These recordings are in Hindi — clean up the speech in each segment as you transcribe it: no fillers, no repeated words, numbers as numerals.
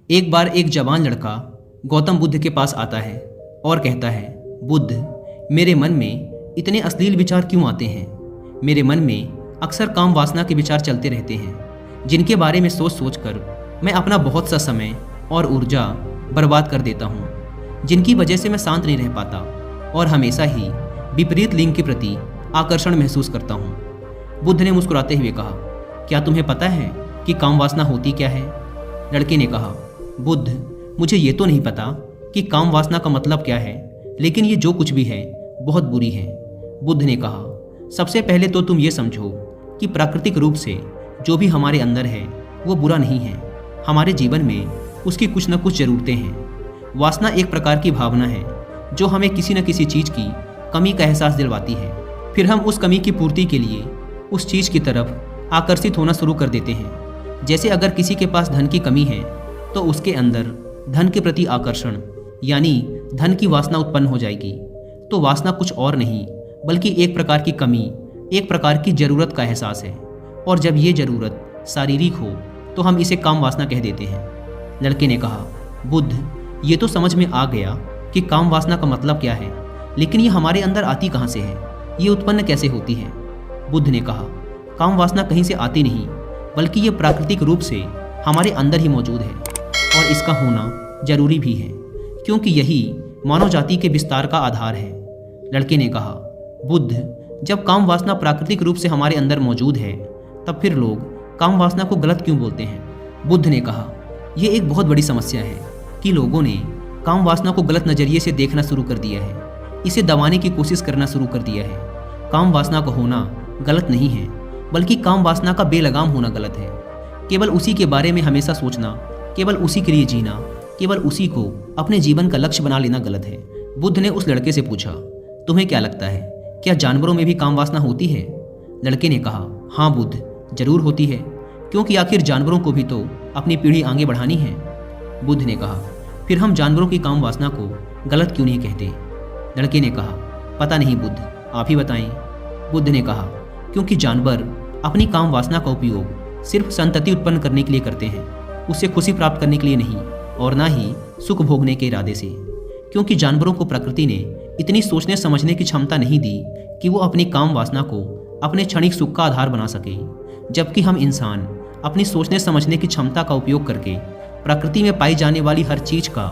एक बार एक जवान लड़का गौतम बुद्ध के पास आता है और कहता है, बुद्ध, मेरे मन में इतने अश्लील विचार क्यों आते हैं। मेरे मन में अक्सर काम वासना के विचार चलते रहते हैं, जिनके बारे में सोच सोच कर मैं अपना बहुत सा समय और ऊर्जा बर्बाद कर देता हूँ, जिनकी वजह से मैं शांत नहीं रह पाता और हमेशा ही विपरीत लिंग के प्रति आकर्षण महसूस करता हूँ। बुद्ध ने मुस्कुराते हुए कहा, क्या तुम्हें पता है कि काम वासना होती क्या है। लड़के ने कहा, बुद्ध, मुझे ये तो नहीं पता कि काम वासना का मतलब क्या है, लेकिन ये जो कुछ भी है बहुत बुरी है। बुद्ध ने कहा, सबसे पहले तो तुम ये समझो कि प्राकृतिक रूप से जो भी हमारे अंदर है वो बुरा नहीं है। हमारे जीवन में उसकी कुछ न कुछ ज़रूरतें हैं। वासना एक प्रकार की भावना है जो हमें किसी न किसी चीज़ की कमी का एहसास दिलवाती है। फिर हम उस कमी की पूर्ति के लिए उस चीज़ की तरफ आकर्षित होना शुरू कर देते हैं। जैसे अगर किसी के पास धन की कमी है तो उसके अंदर धन के प्रति आकर्षण यानी धन की वासना उत्पन्न हो जाएगी। तो वासना कुछ और नहीं बल्कि एक प्रकार की कमी, एक प्रकार की ज़रूरत का एहसास है। और जब ये ज़रूरत शारीरिक हो तो हम इसे काम वासना कह देते हैं। लड़के ने कहा, बुद्ध, ये तो समझ में आ गया कि काम वासना का मतलब क्या है, लेकिन ये हमारे अंदर आती कहाँ से है, ये उत्पन्न कैसे होती है। बुद्ध ने कहा, काम वासना कहीं से आती नहीं बल्कि ये प्राकृतिक रूप से हमारे अंदर ही मौजूद है और इसका होना जरूरी भी है, क्योंकि यही मानव जाति के विस्तार का आधार है। लड़के ने कहा, बुद्ध, जब काम वासना प्राकृतिक रूप से हमारे अंदर मौजूद है तब फिर लोग काम वासना को गलत क्यों बोलते हैं। बुद्ध ने कहा, यह एक बहुत बड़ी समस्या है कि लोगों ने काम वासना को गलत नज़रिए से देखना शुरू कर दिया है, इसे दबाने की कोशिश करना शुरू कर दिया है। काम वासना का होना गलत नहीं है बल्कि काम वासना का बेलगाम होना गलत है। केवल उसी के बारे में हमेशा सोचना, केवल उसी के लिए जीना, केवल उसी को अपने जीवन का लक्ष्य बना लेना गलत है। बुद्ध ने उस लड़के से पूछा, तुम्हें क्या लगता है, क्या जानवरों में भी काम वासना होती है। लड़के ने कहा, हाँ बुद्ध, जरूर होती है, क्योंकि आखिर जानवरों को भी तो अपनी पीढ़ी आगे बढ़ानी है। बुद्ध ने कहा, फिर हम जानवरों की काम वासना को गलत क्यों नहीं कहते। लड़के ने कहा, पता नहीं बुद्ध, आप ही बताएं। बुद्ध ने कहा, क्योंकि जानवर अपनी काम वासना का उपयोग सिर्फ संतति उत्पन्न करने के लिए करते हैं, उससे खुशी प्राप्त करने के लिए नहीं और ना ही सुख भोगने के इरादे से। क्योंकि जानवरों को प्रकृति ने इतनी सोचने समझने की क्षमता नहीं दी कि वो अपनी काम वासना को अपने क्षणिक सुख का आधार बना सके, जबकि हम इंसान अपनी सोचने समझने की क्षमता का उपयोग करके प्रकृति में पाई जाने वाली हर चीज़ का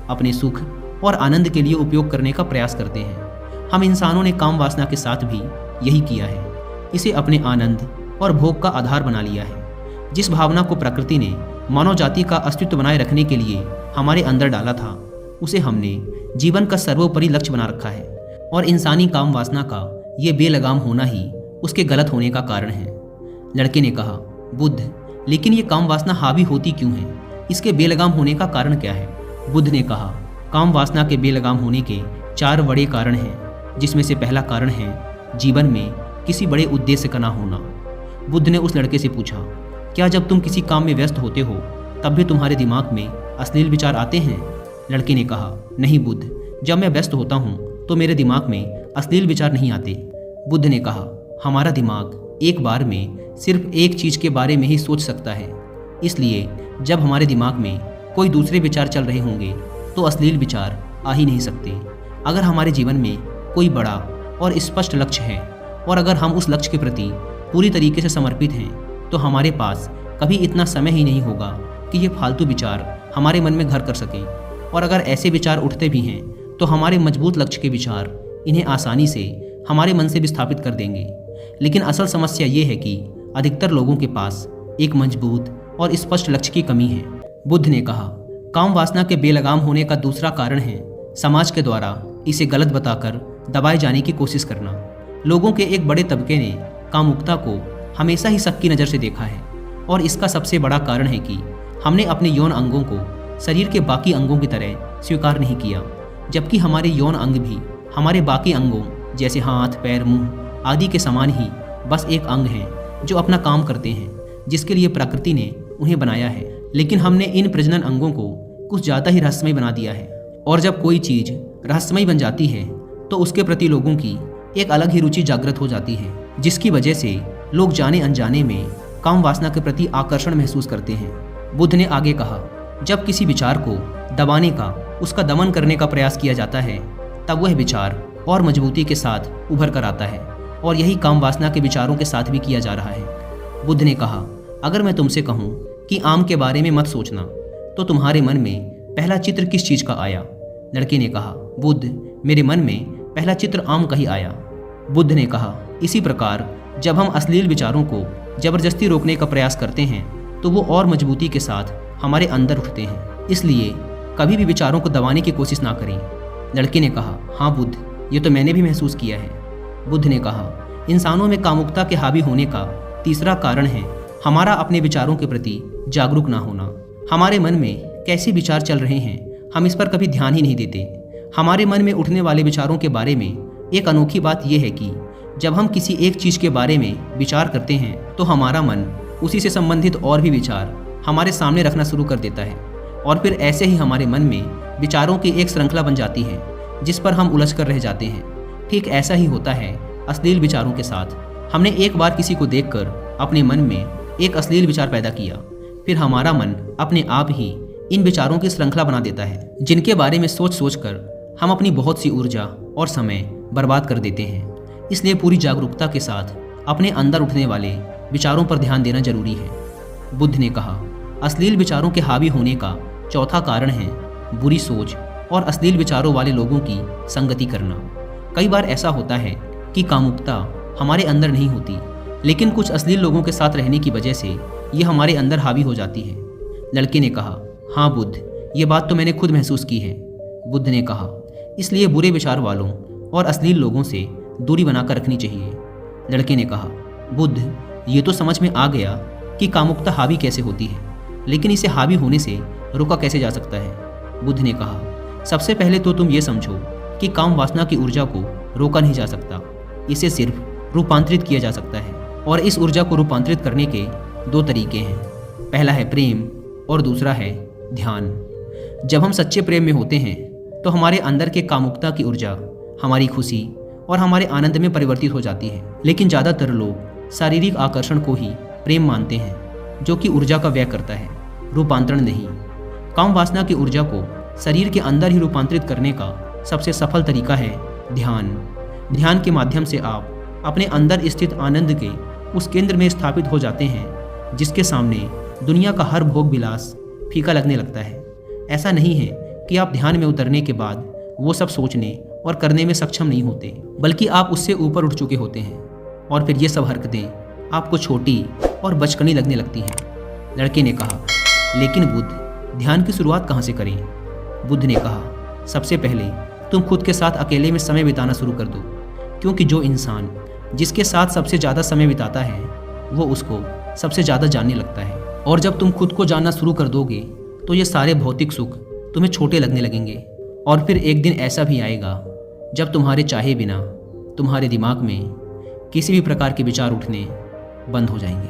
अपने सुख और आनंद के लिए उपयोग करने का प्रयास करते हैं। हम इंसानों ने काम वासना के साथ भी यही किया है, इसे अपने आनंद और भोग का आधार बना लिया है। जिस भावना को प्रकृति ने मानव जाति का अस्तित्व बनाए रखने के लिए हमारे अंदर डाला था, उसे हमने जीवन का सर्वोपरि लक्ष्य बना रखा है और इंसानी काम वासना का ये बेलगाम होना ही उसके गलत होने का कारण है। लड़के ने कहा, बुद्ध, लेकिन ये काम वासना हावी होती क्यों है, इसके बेलगाम होने का कारण क्या है। बुद्ध ने कहा, काम वासना के बेलगाम होने के 4 बड़े कारण हैं, जिसमें से पहला कारण है जीवन में किसी बड़े उद्देश्य का ना होना। बुद्ध ने उस लड़के से पूछा, क्या जब तुम किसी काम में व्यस्त होते हो तब भी तुम्हारे दिमाग में अश्लील विचार आते हैं। लड़के ने कहा, नहीं बुद्ध, जब मैं व्यस्त होता हूँ तो मेरे दिमाग में अश्लील विचार नहीं आते। बुद्ध ने कहा, हमारा दिमाग एक बार में सिर्फ एक चीज़ के बारे में ही सोच सकता है, इसलिए जब हमारे दिमाग में कोई दूसरे विचार चल रहे होंगे तो अश्लील विचार आ ही नहीं सकते। अगर हमारे जीवन में कोई बड़ा और स्पष्ट लक्ष्य है और अगर हम उस लक्ष्य के प्रति पूरी तरीके से समर्पित हैं तो हमारे पास कभी इतना समय ही नहीं होगा कि ये फालतू विचार हमारे मन में घर कर सकें। और अगर ऐसे विचार उठते भी हैं तो हमारे मजबूत लक्ष्य के विचार इन्हें आसानी से हमारे मन से विस्थापित कर देंगे। लेकिन असल समस्या ये है कि अधिकतर लोगों के पास एक मजबूत और स्पष्ट लक्ष्य की कमी है। बुद्ध ने कहा, काम वासना के बेलगाम होने का दूसरा कारण है समाज के द्वारा इसे गलत बताकर दबाए जाने की कोशिश करना। लोगों के एक बड़े तबके ने कामुकता को हमेशा ही शक की नज़र से देखा है और इसका सबसे बड़ा कारण है कि हमने अपने यौन अंगों को शरीर के बाकी अंगों की तरह स्वीकार नहीं किया, जबकि हमारे यौन अंग भी हमारे बाकी अंगों जैसे हाथ, पैर, मुंह आदि के समान ही बस एक अंग हैं जो अपना काम करते हैं, जिसके लिए प्रकृति ने उन्हें बनाया है। लेकिन हमने इन प्रजनन अंगों को कुछ ज़्यादा ही रहस्यमय बना दिया है और जब कोई चीज़ रहस्यमय बन जाती है तो उसके प्रति लोगों की एक अलग ही रुचि जागृत हो जाती है, जिसकी वजह से लोग जाने अनजाने में काम वासना के प्रति आकर्षण महसूस करते हैं। बुद्ध ने आगे कहा, जब किसी विचार को दबाने का, उसका दमन करने का प्रयास किया जाता है, तब वह विचार और मजबूती के साथ उभर कर आता है। और यही काम वासना के विचारों के साथ भी किया जा रहा है। बुद्ध ने कहा, अगर मैं तुमसे कहूँ कि आम के बारे में मत सोचना, तो तुम्हारे मन में पहला चित्र किस चीज़ का आया? लड़के ने कहा, बुद्ध, मेरे मन में पहला चित्र आम का ही आया। बुद्ध ने कहा, इसी प्रकार जब हम अश्लील विचारों को जबरदस्ती रोकने का प्रयास करते हैं तो वो और मजबूती के साथ हमारे अंदर उठते हैं। इसलिए कभी भी विचारों को दबाने की कोशिश ना करें। लड़के ने कहा, हाँ बुद्ध, ये तो मैंने भी महसूस किया है। बुद्ध ने कहा, इंसानों में कामुकता के हावी होने का तीसरा कारण है हमारा अपने विचारों के प्रति जागरूक ना होना। हमारे मन में कैसे विचार चल रहे हैं, हम इस पर कभी ध्यान ही नहीं देते। हमारे मन में उठने वाले विचारों के बारे में एक अनोखी बात यह है कि जब हम किसी एक चीज़ के बारे में विचार करते हैं तो हमारा मन उसी से संबंधित और भी विचार हमारे सामने रखना शुरू कर देता है, और फिर ऐसे ही हमारे मन में विचारों की एक श्रृंखला बन जाती है जिस पर हम उलझ कर रह जाते हैं। ठीक ऐसा ही होता है अश्लील विचारों के साथ। हमने एक बार किसी को देखकर अपने मन में एक अश्लील विचार पैदा किया, फिर हमारा मन अपने आप ही इन विचारों की श्रृंखला बना देता है, जिनके बारे में सोच सोच कर हम अपनी बहुत सी ऊर्जा और समय बर्बाद कर देते हैं। इसलिए पूरी जागरूकता के साथ अपने अंदर उठने वाले विचारों पर ध्यान देना जरूरी है। बुद्ध ने कहा, अश्लील विचारों के हावी होने का चौथा कारण है बुरी सोच और अश्लील विचारों वाले लोगों की संगति करना। कई बार ऐसा होता है कि कामुकता हमारे अंदर नहीं होती, लेकिन कुछ अश्लील लोगों के साथ रहने की वजह से ये हमारे अंदर हावी हो जाती है। लड़के ने कहा, हाँ बुद्ध, ये बात तो मैंने खुद महसूस की है। बुद्ध ने कहा, इसलिए बुरे विचार वालों और अश्लील लोगों से दूरी बनाकर रखनी चाहिए। लड़के ने कहा, बुद्ध, ये तो समझ में आ गया कि कामुकता हावी कैसे होती है, लेकिन इसे हावी होने से रोका कैसे जा सकता है? बुद्ध ने कहा, सबसे पहले तो तुम ये समझो कि काम वासना की ऊर्जा को रोका नहीं जा सकता, इसे सिर्फ रूपांतरित किया जा सकता है। और इस ऊर्जा को रूपांतरित करने के दो तरीके हैं, पहला है प्रेम और दूसरा है ध्यान। जब हम सच्चे प्रेम में होते हैं तो हमारे अंदर के कामुकता की ऊर्जा हमारी खुशी और हमारे आनंद में परिवर्तित हो जाती है। लेकिन ज़्यादातर लोग शारीरिक आकर्षण को ही प्रेम मानते हैं, जो कि ऊर्जा का व्यय करता है, रूपांतरण नहीं। काम वासना की ऊर्जा को शरीर के अंदर ही रूपांतरित करने का सबसे सफल तरीका है ध्यान। ध्यान के माध्यम से आप अपने अंदर स्थित आनंद के उस केंद्र में स्थापित हो जाते हैं जिसके सामने दुनिया का हर भोग विलास फीका लगने लगता है। ऐसा नहीं है कि आप ध्यान में उतरने के बाद वो सब सोचने और करने में सक्षम नहीं होते, बल्कि आप उससे ऊपर उठ चुके होते हैं और फिर ये सब हरकतें आपको छोटी और बचकानी लगने लगती हैं। लड़के ने कहा, लेकिन बुद्ध, ध्यान की शुरुआत कहाँ से करें? बुद्ध ने कहा, सबसे पहले तुम खुद के साथ अकेले में समय बिताना शुरू कर दो, क्योंकि जो इंसान जिसके साथ सबसे ज़्यादा समय बिताता है वो उसको सबसे ज़्यादा जानने लगता है। और जब तुम खुद को जानना शुरू कर दोगे तो ये सारे भौतिक सुख तुम्हें छोटे लगने लगेंगे। और फिर एक दिन ऐसा भी आएगा जब तुम्हारे चाहे बिना तुम्हारे दिमाग में किसी भी प्रकार के विचार उठने बंद हो जाएंगे।